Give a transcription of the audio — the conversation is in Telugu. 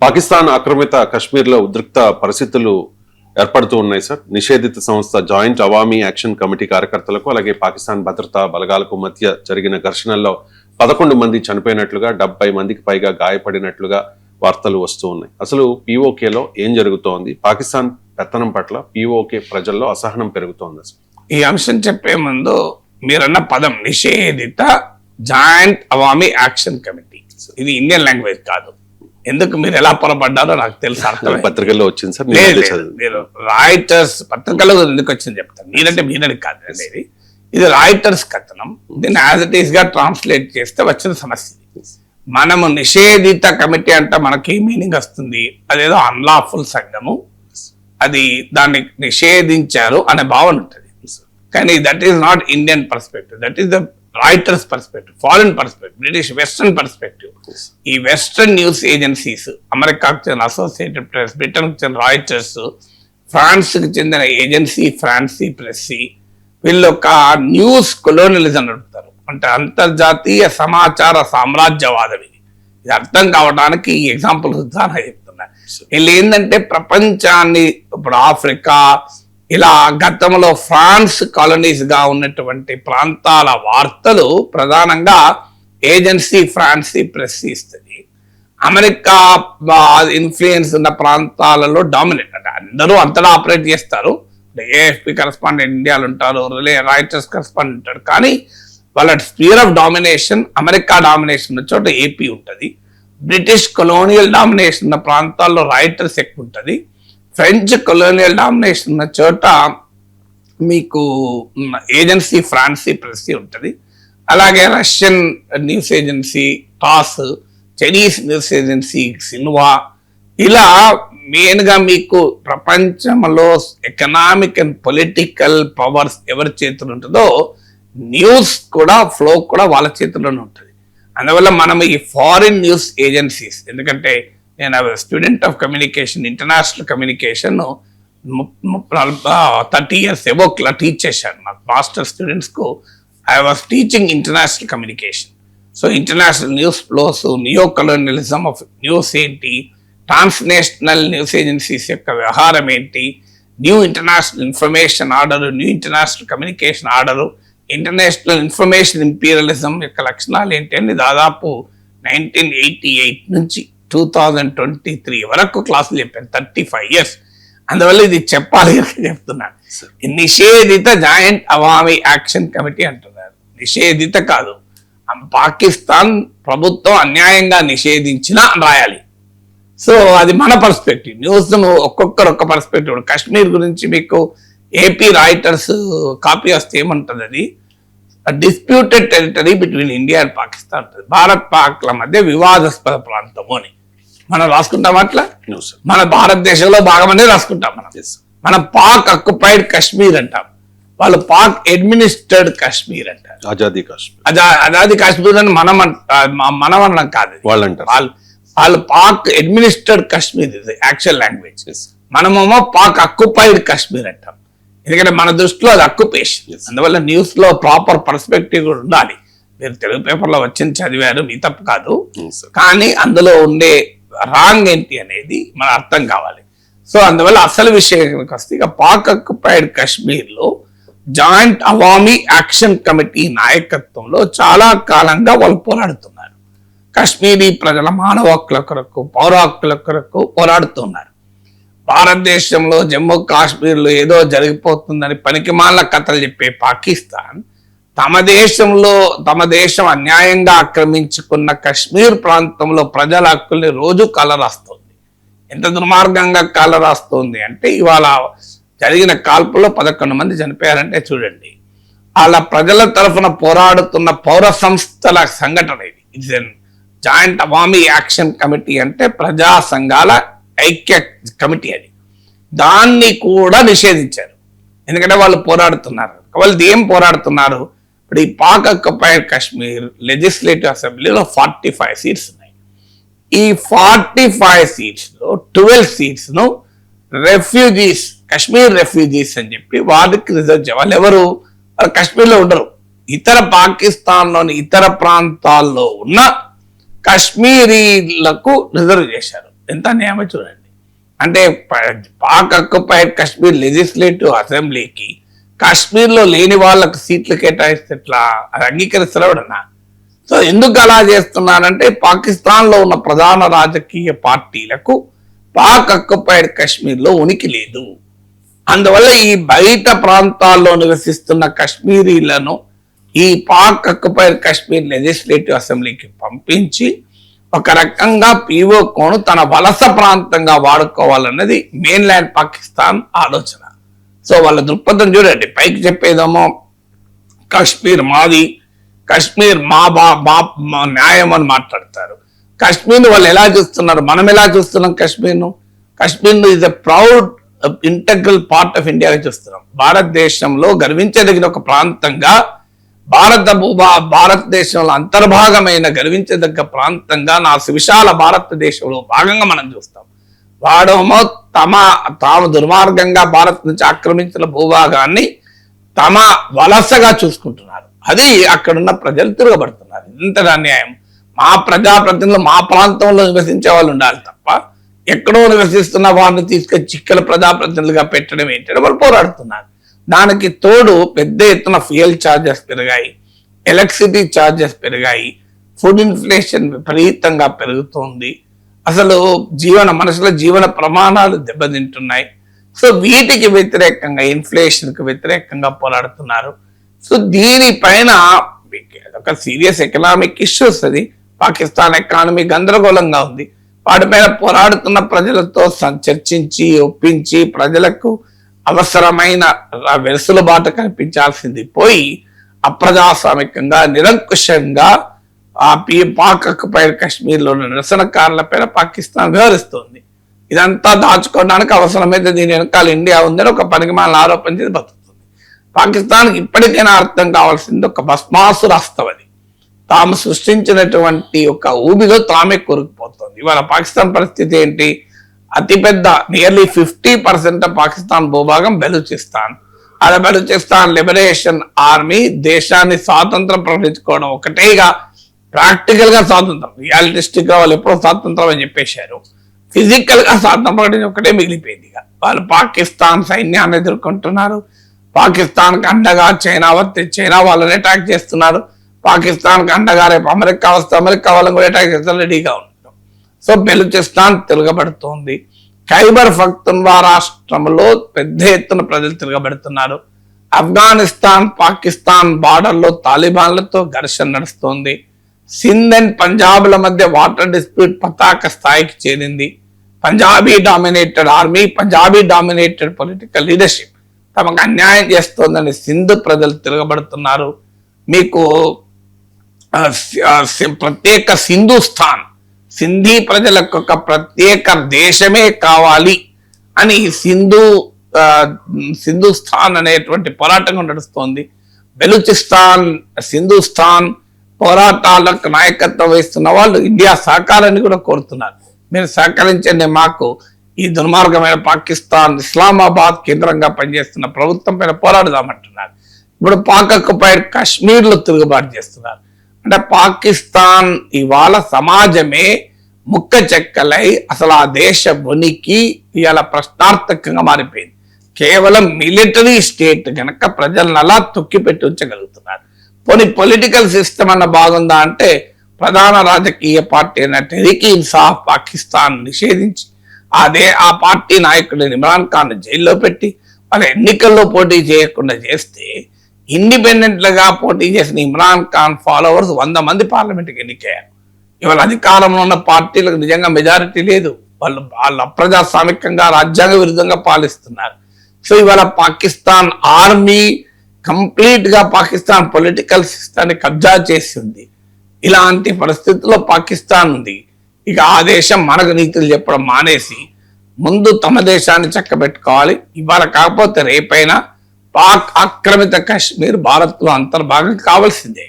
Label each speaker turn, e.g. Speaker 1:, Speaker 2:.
Speaker 1: పాకిస్తాన్ ఆక్రమిత కశ్మీర్లో ఉద్రిక్త పరిస్థితులు ఏర్పడుతూ ఉన్నాయి సార్. నిషేధిత సంస్థ జాయింట్ అవామీ యాక్షన్ కమిటీ కార్యకర్తలకు అలాగే పాకిస్తాన్ భద్రతా బలగాలకు మధ్య జరిగిన ఘర్షణల్లో 11 మంది చనిపోయినట్లుగా 70 మందికి పైగా గాయపడినట్లుగా వార్తలు వస్తూ ఉన్నాయి. అసలు PoKలో ఏం జరుగుతోంది? పాకిస్తాన్ పెత్తనం పట్ల PoK ప్రజల్లో అసహనం పెరుగుతోంది.
Speaker 2: ఈ అంశం చెప్పే ముందు మీరన్న పదం నిషేధిత జాయింట్ అవామీ యాక్షన్ కమిటీ, ఇది ఇండియన్ లాంగ్వేజ్ కాదు. ఎందుకు మీరు ఎలా పొరపడ్డారో నాకు తెలుసు.
Speaker 1: పత్రికల్లో వచ్చింది సార్.
Speaker 2: మీరు రాయిటర్స్ పత్రికల్లో ఎందుకు వచ్చింది చెప్తాను. మీరని కాదు అనేది. ఇది రాయిటర్స్ కథనం. దీన్ని యాజ్ ఇట్ ఈస్ గా ట్రాన్స్లేట్ చేస్తే వచ్చిన సమస్య. మనము నిషేధిత కమిటీ అంటే మనకి మీనింగ్ వస్తుంది, అదేదో అన్లాఫుల్ సంఘము, అది దాన్ని నిషేధించారు అనే భావన ఉంటుంది. కానీ that is not Indian perspective, that is the Reuters perspective, foreign perspective, British western perspective. ఈ వెస్టర్న్ న్యూస్ ఏజెన్సీస్, అమెరికాకు చెందిన అసోసియేటెడ్ ప్రెస్, బ్రిటన్కి చెందిన రాయిటర్స్, ఫ్రాన్స్కి చెందిన ఏజెన్సీ ఫ్రాన్సీ ప్రెస్సీ, వీళ్ళు ఒక న్యూస్ కొలోనియలిజం నడుపుతారు. అంటే అంతర్జాతీయ సమాచార సామ్రాజ్యవాదం. ఇది అర్థం కావడానికి ఈ ఎగ్జాంపుల్ ఉదాహరణ చెప్తున్నా. వీళ్ళు ఏంటంటే ప్రపంచాన్ని, ఇప్పుడు ఆఫ్రికా, ఇలా గతంలో ఫ్రాన్స్ కాలనీస్ గా ఉన్నటువంటి ప్రాంతాల వార్తలు ప్రధానంగా ఏజెన్సీ ఫ్రాన్సీ ప్రెస్ ఇస్తుంది. అమెరికా ఇన్ఫ్లుయెన్స్ ఉన్న ప్రాంతాలలో డామినేట్, అంటే అందరూ అంతటా ఆపరేట్ చేస్తారు. AFP కరెస్పాండెంట్ ఇండియాలో ఉంటారు, రాయిటర్స్ కరెస్పాండెంట్ ఉంటారు. కానీ వాళ్ళ spear of domination, America domination ఉన్న చోట AP ఉంటుంది. బ్రిటిష్ కొలోనియల్ డామినేషన్ ఉన్న ప్రాంతాల్లో రాయిటర్స్ ఎక్కువ ఉంటుంది. ఫ్రెంచ్ కొలోనియల్ డామినేషన్ ఉన్న చోట మీకు ఏజెన్సీ ఫ్రాన్సీ ప్రెస్సీ ఉంటుంది. అలాగే Russian news agency TASS, Chinese news agency Xinhua, ఇలా మెయిన్గా మీకు ప్రపంచంలో ఎకనామిక్ అండ్ పొలిటికల్ పవర్స్ ఎవరి చేతులు ఉంటుందో న్యూస్ కూడా ఫ్లో కూడా వాళ్ళ చేతుల్లోనే ఉంటుంది. అందువల్ల మనం ఈ ఫారిన్ న్యూస్ ఏజెన్సీస్, ఎందుకంటే నేను student of communication, international communication 30 years ago teach చేశాను. నాకు మాస్టర్ స్టూడెంట్స్కు I was teaching international communication. So international news flows, neo colonialism of news ఏంటి, ట్రాన్స్నేషనల్ న్యూస్ ఏజెన్సీస్ యొక్క వ్యవహారం ఏంటి, new international information order, new international communication order, international information imperialism యొక్క లక్షణాలు ఏంటి అని దాదాపు 1988 నుంచి 2023 వరకు క్లాసులు చెప్పాను. 35 years. అందువల్ల ఇది చెప్పాలి చెప్తున్నాను. నిషేధిత జాయింట్ అవామీ యాక్షన్ కమిటీ అంటున్నారు. నిషేధిత కాదు, పాకిస్తాన్ ప్రభుత్వం అన్యాయంగా నిషేధించిన రాయాలి. సో అది మన పర్స్పెక్టివ్. న్యూస్ ఒక్కొక్కరు ఒక్క పర్స్పెక్టివ్. కశ్మీర్ గురించి మీకు AP రాయిటర్స్ కాపీ వస్తే ఏమంటుంది, అది disputed territory between India and Pakistan ఉంటుంది. భారత్ పాక్ల మధ్య వివాదాస్పద ప్రాంతము అని మనం రాసుకుంటాం. అట్లా మన భారతదేశంలో భాగమనే రాసుకుంటాం. మనం పాక్ అక్యుపైడ్ కశ్మీర్ అంటాం, వాళ్ళు పాక్ అడ్మినిస్టర్డ్ కశ్మీర్ అంటారు. ఆజాదీ కాశ్మీర్ అని మనం అనడం కాదు, వాళ్ళు పాక్ అడ్మినిస్టర్డ్ కశ్మీర్ ఇది యాక్చువల్ లాంగ్వేజ్. మనమేమో పాక్ అక్యుపైడ్ కశ్మీర్ అంటాం, ఎందుకంటే మన దృష్టిలో అది అక్యుపేషన్. అందువల్ల న్యూస్ లో ప్రాపర్ పర్స్పెక్టివ్ కూడా ఉండాలి. మీరు తెలుగు పేపర్లో వచ్చింది చదివారు, మీ తప్పు కాదు. కానీ అందులో ఉండే రాంగ్ ఏంటి అనేది మన అర్థం కావాలి. సో అందువల్ల అసలు విషయానికి వస్తే ఇక పాక్ అక్యుపైడ్ కశ్మీర్లో జాయింట్ అవామీ యాక్షన్ కమిటీ నాయకత్వంలో చాలా కాలంగా వాళ్ళు పోరాడుతున్నారు. కాశ్మీరీ ప్రజల మానవ హక్కుల కొరకు, పౌర హక్కుల కొరకు పోరాడుతున్నారు. భారతదేశంలో జమ్మూ కాశ్మీర్లో ఏదో జరిగిపోతుందని పనికిమాల కథలు చెప్పే పాకిస్తాన్ తమ దేశం అన్యాయంగా ఆక్రమించుకున్న కశ్మీర్ ప్రాంతంలో ప్రజల హక్కుల్ని రోజు కాలరాస్తోంది. ఎంత దుర్మార్గంగా కాలరాస్తోంది అంటే ఇవాళ జరిగిన కాల్పుల్లో 11 మంది చనిపోయారంటే చూడండి. అలా ప్రజల తరఫున పోరాడుతున్న పౌర సంస్థల సంఘటన ఇది. It's an joint Awami action committee అంటే ప్రజా సంఘాల ఐక్య కమిటీ. అది దాన్ని కూడా నిషేధించారు, ఎందుకంటే వాళ్ళు పోరాడుతున్నారు. వాళ్ళు ఏం పోరాడుతున్నారు? ఇప్పుడు ఈ పాక్ అక్యుపైడ్ కశ్మీర్ లెజిస్లేటివ్ అసెంబ్లీలో 45 సీట్స్ ఉన్నాయి. ఈ 45 సీట్స్లో 12 సీట్స్ను రెఫ్యూజీస్, కశ్మీర్ రెఫ్యూజీస్ అని చెప్పి వాళ్ళకి రిజర్వ్ చేయాలి. వాళ్ళు ఎవరు? వాళ్ళు కశ్మీర్లో ఉండరు, ఇతర పాకిస్తాన్లోని ఇతర ప్రాంతాల్లో ఉన్న కశ్మీరీలకు రిజర్వ్ చేశారు. ఎంత అన్యాయమో చూడండి. అంటే పాక్ ఆక్యుపైడ్ కాశ్మీర్ లెజిస్లేటివ్ అసెంబ్లీకి కాశ్మీర్లో లేని వాళ్ళకు సీట్లు కేటాయిస్తే ఎట్లా? అది అంగీకరిస్తారన్నా? సో ఎందుకు అలా చేస్తున్నారంటే పాకిస్తాన్లో ఉన్న ప్రధాన రాజకీయ పార్టీలకు పాక్ ఆక్యుపైడ్ కాశ్మీర్లో ఉనికి లేదు. అందువల్ల ఈ బయట ప్రాంతాల్లో నివసిస్తున్న కాశ్మీరీలను ఈ పాక్ ఆక్యుపైడ్ కాశ్మీర్ లెజిస్లేటివ్ అసెంబ్లీకి పంపించి ఒక రకంగా PoKను తన వలస ప్రాంతంగా వాడుకోవాలన్నది మెయిన్ ల్యాండ్ పాకిస్తాన్ ఆలోచన. సో వాళ్ళ దృక్పథం చూడండి, పైకి చెప్పేదేమో కాశ్మీర్ మాది, కాశ్మీర్ మా న్యాయం అని మాట్లాడతారు. కాశ్మీర్ వాళ్ళు ఎలా చూస్తున్నారు, మనం ఎలా చూస్తున్నాం కాశ్మీర్ను? కాశ్మీర్ను is a proud integral part of ఇండియాగా చూస్తున్నాం. భారతదేశంలో గర్వించదగిన ఒక ప్రాంతంగా, భారతదేశంలో అంతర్భాగమైన గర్వించదగ్గ ప్రాంతంగా, నా సువిశాల భారతదేశంలో భాగంగా మనం చూస్తాం. వాడేమో తాము దుర్మార్గంగా భారత్ నుంచి ఆక్రమించిన భూభాగాన్ని తమ వలసగా చూసుకుంటున్నారు. అది అక్కడున్న ప్రజలు తిరగబడుతున్నారు. ఇంత అన్యాయం. మా ప్రజాప్రతినిధులు మా ప్రాంతంలో నివసించే వాళ్ళు ఉండాలి తప్ప ఎక్కడో నివసిస్తున్న వారిని తీసుకొని చిక్కల ప్రజాప్రతినిధులుగా పెట్టడం ఏంటంటే వాళ్ళు పోరాడుతున్నారు. దానికి తోడు పెద్ద ఎత్తున ఫ్యూయల్ ఛార్జెస్ పెరిగాయి, ఎలక్ట్రిసిటీ ఛార్జెస్ పెరిగాయి, ఫుడ్ ఇన్ఫ్లేషన్ విపరీతంగా పెరుగుతుంది. అసలు మనుషుల జీవన ప్రమాణాలు దెబ్బతింటున్నాయి. సో వీటికి వ్యతిరేకంగా, ఇన్ఫ్లేషన్కి వ్యతిరేకంగా పోరాడుతున్నారు. సో దీనిపైన ఒక సీరియస్ ఎకనామిక్ ఇష్యూస్. అది పాకిస్తాన్ ఎకానమీ గందరగోళంగా ఉంది. వాటిపైన పోరాడుతున్న ప్రజలతో చర్చించి ఒప్పించి ప్రజలకు అవసరమైన వెసులుబాటు కల్పించాల్సింది పోయి అప్రజాస్వామికంగా, నిరంకుశంగా పాక్ ఆక్యుపైడ్ కాశ్మీర్లో నిరసనకారులపైన పాకిస్తాన్ వ్యవహరిస్తోంది. ఇదంతా దాచుకోవడానికి అవసరమైతే దీని వెనకాల ఇండియా ఉందని ఒక పనికిమాలిన ఆరోపణ చేసి బతుకుతుంది. పాకిస్తాన్కి ఇప్పటికైనా అర్థం కావాల్సింది ఒక భస్మాసుర హస్తం. అది తాము సృష్టించినటువంటి ఒక ఊబిలో తామే కొరుకుపోతుంది. ఇవాళ పాకిస్తాన్ పరిస్థితి ఏంటి? అతిపెద్ద నియర్లీ 50% పాకిస్తాన్ భూభాగం బెలూచిస్తాన్. అలా బెలూచిస్తాన్ లిబరేషన్ ఆర్మీ దేశాన్ని స్వాతంత్రం ప్రకటించుకోవడం ఒకటేగా, ప్రాక్టికల్ గా స్వాతంత్రం, రియాలిస్టిక్ గా వాళ్ళు ఎప్పుడో స్వాతంత్రం అని చెప్పేశారు. ఫిజికల్ గా స్వాతంత్రం ప్రకటించి ఒకటే మిగిలిపోయింది. వాళ్ళు పాకిస్తాన్ సైన్యాన్ని ఎదుర్కొంటున్నారు. పాకిస్తాన్కి అండగా చైనా వాళ్ళని అటాక్ చేస్తున్నారు. పాకిస్తాన్కి అండగా రేపు అమెరికా వస్తే అమెరికా వాళ్ళని కూడా అటాక్ చేస్తారు, రెడీగా ఉంటారు. సో బెలూచిస్తాన్ తిరగబడుతోంది. ఖైబర్ పఖ్తూన్ఖ్వా రాష్ట్రంలో పెద్ద ఎత్తున ప్రజలు తిరగబడుతున్నారు. ఆఫ్ఘనిస్తాన్ పాకిస్తాన్ బార్డర్లో తాలిబాన్లతో ఘర్షణ నడుస్తోంది. సింధ్ అండ్ పంజాబ్ల మధ్య వాటర్ డిస్ప్యూట్ పతాక స్థాయికి చేరింది. Punjabi dominated army, Punjabi dominated political leadership తమకు అన్యాయం చేస్తోందని సింధ్ ప్రజలు తిరగబడుతున్నారు. మీకు ప్రత్యేక సింధీ ప్రజలకు ఒక ప్రత్యేక దేశమే కావాలి అని సింధుస్థాన్ అనేటువంటి పోరాటం నడుస్తోంది. బెలూచిస్తాన్, సింధుస్థాన్ పోరాటాలకు నాయకత్వం వహిస్తున్న వాళ్ళు ఇండియా సహకారాన్ని కూడా కోరుతున్నారు. మీరు సహకరించండి, మాకు ఈ దుర్మార్గమైన పాకిస్తాన్ ఇస్లామాబాద్ కేంద్రంగా పనిచేస్తున్న ప్రభుత్వం పైన పోరాడదామంటున్నారు. ఇప్పుడు పాక్ ఆక్యుపైడ్ కాశ్మీర్లో తిరుగుబాటు చేస్తున్నారు. అంటే పాకిస్తాన్ ఇవాళ సమాజమే ముక్క చెక్కలై అసలు ఆ దేశ ఉనికి ఇవాళ ప్రశ్నార్థకంగా మారిపోయింది. కేవలం మిలిటరీ స్టేట్ గనక ప్రజలను అలా తొక్కిపెట్టి ఉంచగలుగుతున్నారు. పోనీ పొలిటికల్ సిస్టమ్ అన్న బాగుందా అంటే ప్రధాన రాజకీయ పార్టీ అయిన టెహ్రీక్ ఇన్సాఫ్ పాకిస్తాన్ నిషేధించి ఆ పార్టీ నాయకుడిని ఇమ్రాన్ ఖాన్ జైల్లో పెట్టి వాళ్ళ ఎన్నికల్లో పోటీ చేయకుండా చేస్తే ఇండిపెండెంట్లుగా పోటీ చేసిన ఇమ్రాన్ ఖాన్ ఫాలోవర్స్ 100 మంది పార్లమెంట్కి ఎన్నికయ్యారు. ఇవాళ అధికారంలో ఉన్న పార్టీలకు నిజంగా మెజారిటీ లేదు. వాళ్ళు అప్రజాస్వామికంగా రాజ్యాంగ విరుద్ధంగా పాలిస్తున్నారు. సో ఇవాళ పాకిస్తాన్ ఆర్మీ కంప్లీట్ గా పాకిస్తాన్ పొలిటికల్ సిస్టాన్ని కబ్జా చేసి ఉంది. ఇలాంటి పరిస్థితుల్లో పాకిస్తాన్ ఉంది. ఇక ఆ దేశం మనకు నీతులు చెప్పడం మానేసి ముందు తమ దేశాన్ని చక్కబెట్టుకోవాలి. ఇవాళ కాకపోతే రేపైనా పాక్ ఆక్రమిత కాశ్మీర్ భారత్ లో అంతర్భాగం కావాల్సిందే.